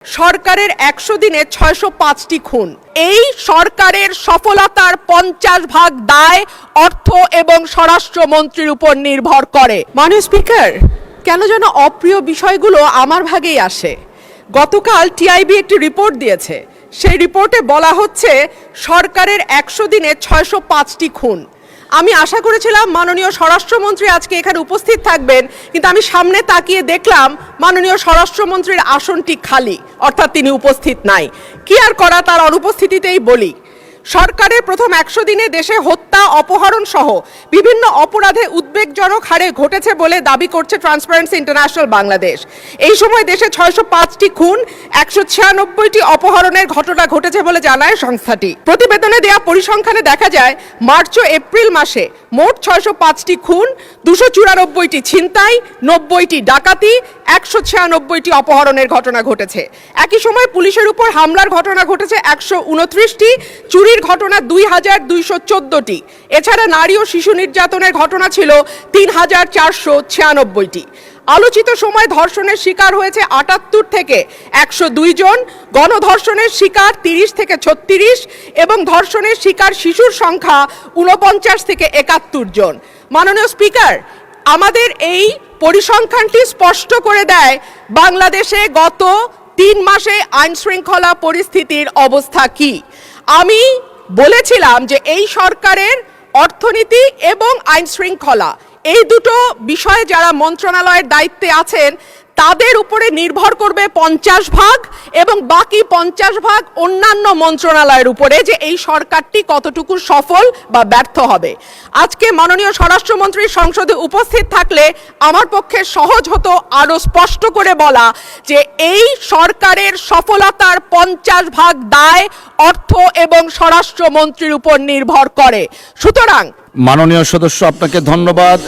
সরকারের ১০০ দিনে ৬০৫টি খুন। এই সরকারের সফলতার ৫০% দায় অর্থ এবং স্বরাষ্ট্রমন্ত্রীর উপর নির্ভর করে। মাননীয় স্পিকার, কেন যেন অপ্রিয় বিষয়গুলো আমার ভাগেই আসে। গতকাল টিআইবি একটি রিপোর্ট দিয়েছে, সেই রিপোর্টে বলা হচ্ছে সরকারের ১০০ দিনে ৬০৫টি খুন। আমি আশা করেছিলাম মাননীয় স্বরাষ্ট্রমন্ত্রী আজকে এখানে উপস্থিত থাকবেন, কিন্তু আমি সামনে তাকিয়ে দেখলাম মাননীয় স্বরাষ্ট্রমন্ত্রীর আসনটি খালি, অর্থাৎ তিনি উপস্থিত নাই। কি আর করা, তার অনুপস্থিতিতেই বলি। সরকারের প্রথম ১০০ দিনে দেশে হত্যা, অপহরণ সহ বিভিন্ন অপরাধে উদ্বেগজনক হারে ঘটেছে বলে দাবি করছে ট্রান্সপারেন্সি ইন্টারন্যাশনাল বাংলাদেশ। এই সময় দেশে ৬০৫টি খুন, ১৯৬টি অপহরণের ঘটনা ঘটেছে বলে জানায় সংস্থাটি। প্রতিবেদনে দেওয়া পরিসংখ্যানে দেখা যায় মার্চ ও এপ্রিল মাসে মোট ৬০৫টি খুন, ২৯৪টি ছিনতাই, ৯০টি ডাকাতি, ১৯৬টি অপহরণের ঘটনা ঘটেছে। একই সময় পুলিশের উপর হামলার ঘটনা ঘটেছে ১২৯টি, চুরির ঘটনা ২২১৪টি। এছাড়া নারী ও শিশু নির্যাতনের ঘটনা ছিল ৩৪৯৬টি। আলোচিত সময় ধর্ষণের শিকার হয়েছে ৭৮ থেকে ১০২ জন, গণধর্ষণের শিকার ৩০ থেকে ৩৬ এবং ধর্ষণের শিকার শিশুর সংখ্যা ৪৯ থেকে ৭১ জন। মাননীয় স্পিকার, আমাদের এই পরিসংখ্যানটি স্পষ্ট করে দেয় বাংলাদেশে গত ৩ মাসে আইন শৃঙ্খলা পরিস্থিতির অবস্থা কি। আমি বলেছিলাম যে এই সরকারের অর্থনীতি এবং আইন শৃঙ্খলা, এই দুটো বিষয়ে যারা মন্ত্রণালয়ের দায়িত্বে আছেন তাদের উপরে নির্ভর করবে ৫০% এবং বাকি ৫০% অন্যান্য মন্ত্রণালয়ের উপরে, যে এই সরকারটি কতটুকু সফল বা ব্যর্থ হবে। আজকে মাননীয় স্বরাষ্ট্রমন্ত্রী সংসদে উপস্থিত থাকলে আমার পক্ষে সহজ হতো আরও স্পষ্ট করে বলা যে এই সরকারের সফলতার ৫০% দায় অর্থ এবং স্বরাষ্ট্রমন্ত্রীর উপর নির্ভর করে। সুতরাং মাননীয় সদস্য, আপনাকে ধন্যবাদ।